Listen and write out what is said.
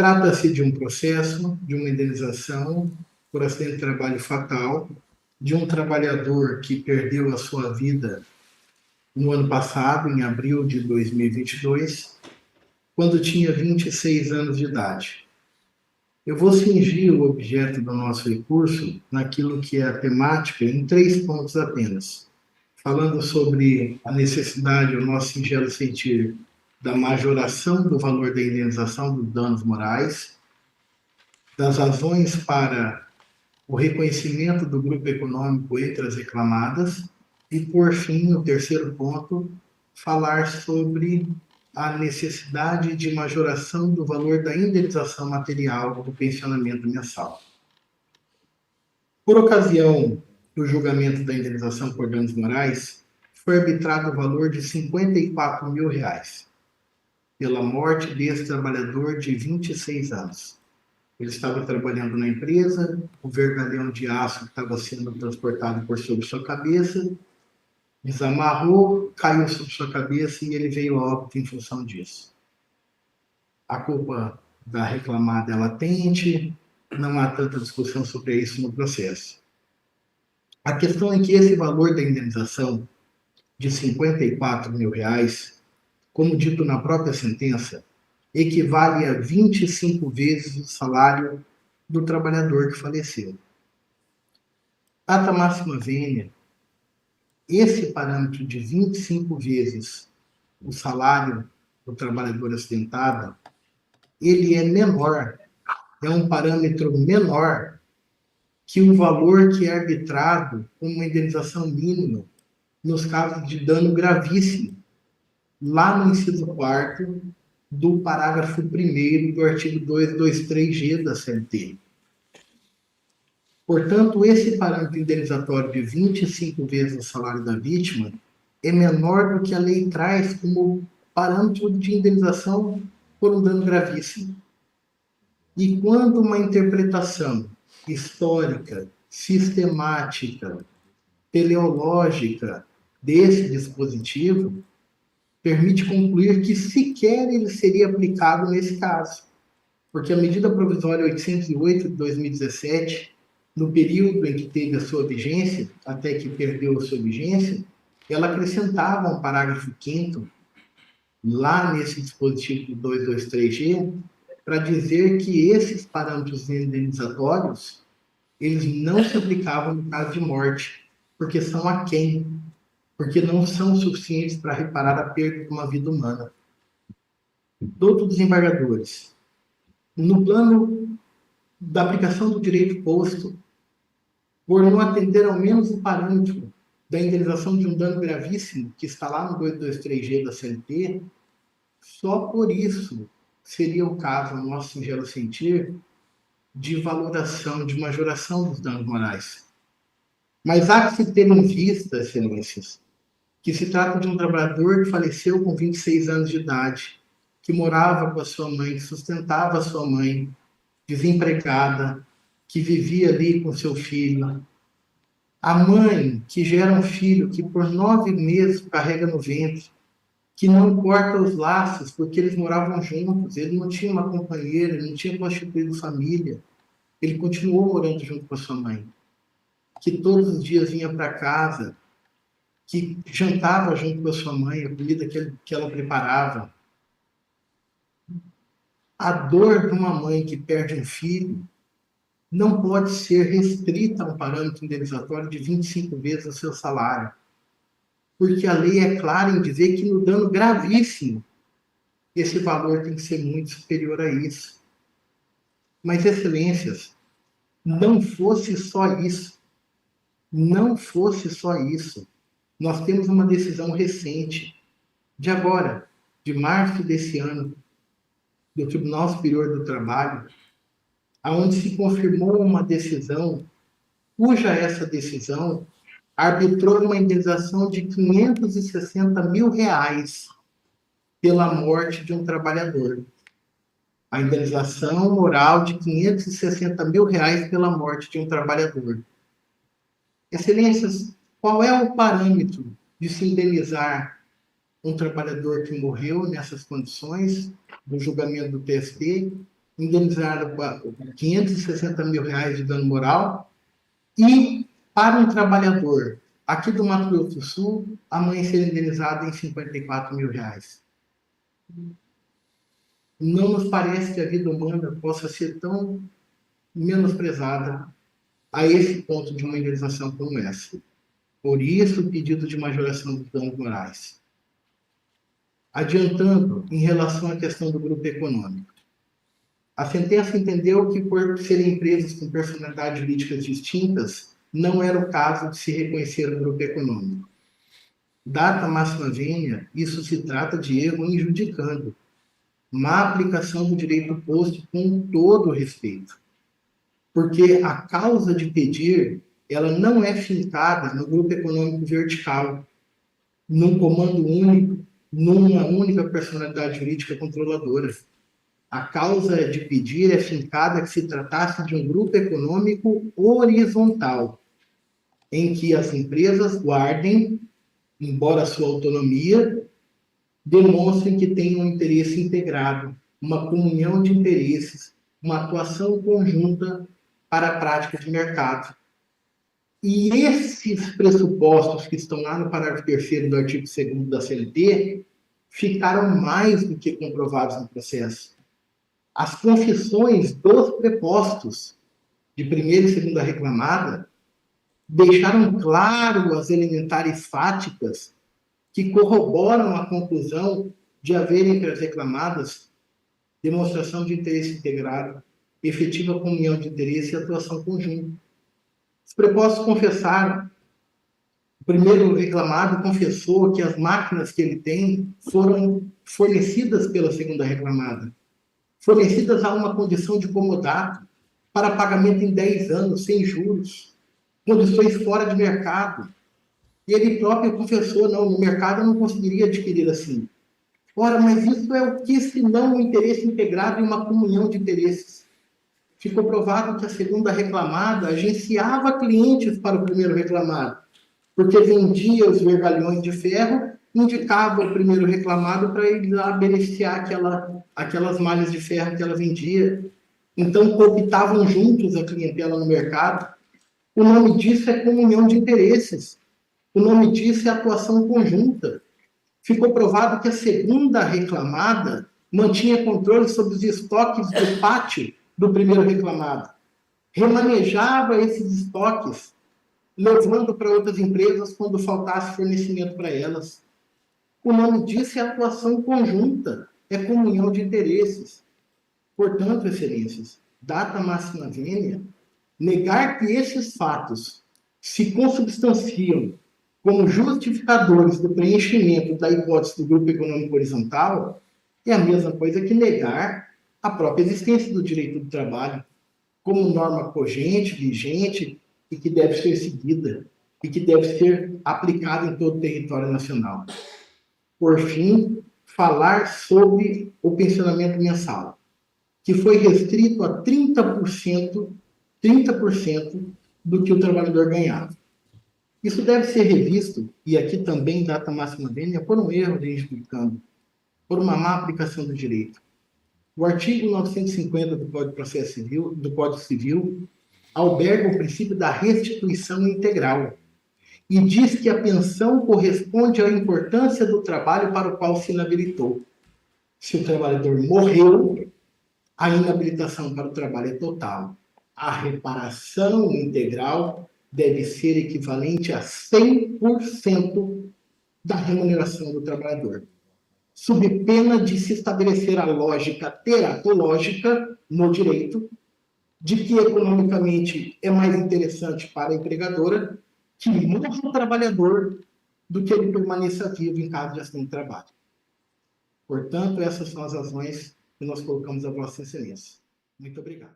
Trata-se de um processo, de uma indenização por acidente de trabalho fatal, de um trabalhador que perdeu a sua vida no ano passado, em abril de 2022, quando tinha 26 anos de idade. Eu vou cingir o objeto do nosso recurso naquilo que é a temática em 3 pontos apenas, falando sobre a necessidade, o nosso singelo sentir, da majoração do valor da indenização dos danos morais, das razões para o reconhecimento do grupo econômico entre as reclamadas e, por fim, o terceiro ponto, falar sobre a necessidade de majoração do valor da indenização material do pensionamento mensal. Por ocasião do julgamento da indenização por danos morais, foi arbitrado o valor de R$54 mil pela morte desse trabalhador de 26 anos. Ele estava trabalhando na empresa, o vergalhão de aço que estava sendo transportado por sobre sua cabeça desamarrou, caiu sobre sua cabeça e ele veio a óbito em função disso. A culpa da reclamada é latente, não há tanta discussão sobre isso no processo. A questão é que esse valor da indenização de R$54 mil, como dito na própria sentença, equivale a 25 vezes o salário do trabalhador que faleceu. Ata máxima vênia, esse parâmetro de 25 vezes o salário do trabalhador acidentado, ele é menor, é um parâmetro menor que o valor que é arbitrado como uma indenização mínima nos casos de dano gravíssimo, lá no inciso 4º do parágrafo 1º do artigo 223G da CLT. Portanto, esse parâmetro indenizatório de 25 vezes o salário da vítima é menor do que a lei traz como parâmetro de indenização por um dano gravíssimo. E quando uma interpretação histórica, sistemática, teleológica desse dispositivo permite concluir que sequer ele seria aplicado nesse caso, porque a medida provisória 808 de 2017, no período em que teve a sua vigência, até que perdeu a sua vigência, ela acrescentava um parágrafo 5º, lá nesse dispositivo do 223G, para dizer que esses parâmetros indenizatórios, eles não se aplicavam no caso de morte, porque são aquém, porque não são suficientes para reparar a perda de uma vida humana. Doutor desembargadores, no plano da aplicação do direito posto, por não atender ao menos o parâmetro da indenização de um dano gravíssimo, que está lá no 223G da CLT, só por isso seria o caso, no nosso singelo sentir, de valoração, de majoração dos danos morais. Mas há que se ter em vista, excelências, que se trata de um trabalhador que faleceu com 26 anos de idade, que morava com a sua mãe, que sustentava a sua mãe, desempregada, que vivia ali com seu filho. A mãe que gera um filho que por 9 meses carrega no ventre, que não corta os laços porque eles moravam juntos, ele não tinha uma companheira, ele não tinha constituído família, ele continuou morando junto com a sua mãe, que todos os dias vinha para casa, que jantava junto com a sua mãe, a comida que ela preparava. A dor de uma mãe que perde um filho não pode ser restrita a um parâmetro indenizatório de 25 vezes o seu salário, porque a lei é clara em dizer que no dano gravíssimo, esse valor tem que ser muito superior a isso. Mas, excelências, não fosse só isso, nós temos uma decisão recente, de agora, de março desse ano, do Tribunal Superior do Trabalho, onde se confirmou uma decisão, cuja essa decisão arbitrou uma indenização de R$560 mil pela morte de um trabalhador. A indenização moral de R$560 mil pela morte de um trabalhador. Excelências, qual é o parâmetro de se indenizar um trabalhador que morreu nessas condições, do julgamento do TST, indenizado com R$ 560 mil de dano moral, e para um trabalhador aqui do Mato Grosso do Sul, a mãe ser indenizada em R$ 54 mil. Não nos parece que a vida humana possa ser tão menosprezada a esse ponto de uma indenização como essa. Por isso, o pedido de majoração dos danos morais. Adiantando, em relação à questão do grupo econômico, a sentença entendeu que, por serem empresas com personalidades jurídicas distintas, não era o caso de se reconhecer o grupo econômico. Data máxima vênia, isso se trata de erro injudicando, má aplicação do direito posto com todo respeito. Porque a causa de pedir, ela não é fincada no grupo econômico vertical, num comando único, numa única personalidade jurídica controladora. A causa de pedir é fincada que se tratasse de um grupo econômico horizontal, em que as empresas guardem, embora sua autonomia, demonstrem que têm um interesse integrado, uma comunhão de interesses, uma atuação conjunta para a prática de mercado. E esses pressupostos que estão lá no parágrafo 3º do artigo 2º da CLT ficaram mais do que comprovados no processo. As confissões dos prepostos de primeira e segunda reclamada deixaram claro as elementares fáticas que corroboram a conclusão de haver entre as reclamadas demonstração de interesse integrado, efetiva comunhão de interesse e atuação conjunta. Os prepostos confessaram. O primeiro reclamado confessou que as máquinas que ele tem foram fornecidas pela segunda reclamada, fornecidas a uma condição de comodato para pagamento em 10 anos, sem juros, condições fora de mercado. E ele próprio confessou, não, no mercado eu não conseguiria adquirir assim. Ora, mas isso é o que, se não um interesse integrado e uma comunhão de interesses? Ficou provado que a segunda reclamada agenciava clientes para o primeiro reclamado, porque vendia os vergalhões de ferro, indicava o primeiro reclamado para ele lá beneficiar aquelas malhas de ferro que ela vendia. Então, cooptavam juntos a clientela no mercado. O nome disso é comunhão de interesses. O nome disso é atuação conjunta. Ficou provado que a segunda reclamada mantinha controle sobre os estoques do pátio do primeiro reclamado. Remanejava esses estoques, levando para outras empresas quando faltasse fornecimento para elas. O nome disso é atuação conjunta, é comunhão de interesses. Portanto, excelências, data máxima vênia, negar que esses fatos se consubstanciam como justificadores do preenchimento da hipótese do grupo econômico horizontal é a mesma coisa que negar a própria existência do direito do trabalho como norma cogente, vigente e que deve ser seguida e que deve ser aplicada em todo o território nacional. Por fim, falar sobre o pensionamento mensal, que foi restrito a 30% do que o trabalhador ganhava. Isso deve ser revisto, e aqui também data máxima vênia, por um erro de explicando, por uma má aplicação do direito. O artigo 950 do Código de Processo Civil, do Código Civil, alberga o princípio da restituição integral e diz que a pensão corresponde à importância do trabalho para o qual se inabilitou. Se o trabalhador morreu, a inabilitação para o trabalho é total. A reparação integral deve ser equivalente a 100% da remuneração do trabalhador, sob pena de se estabelecer a lógica teratológica no direito, de que economicamente é mais interessante para a empregadora que morra o trabalhador do que ele permaneça vivo em caso de acidente de trabalho. Portanto, essas são as razões que nós colocamos a Vossa Excelência. Muito obrigado.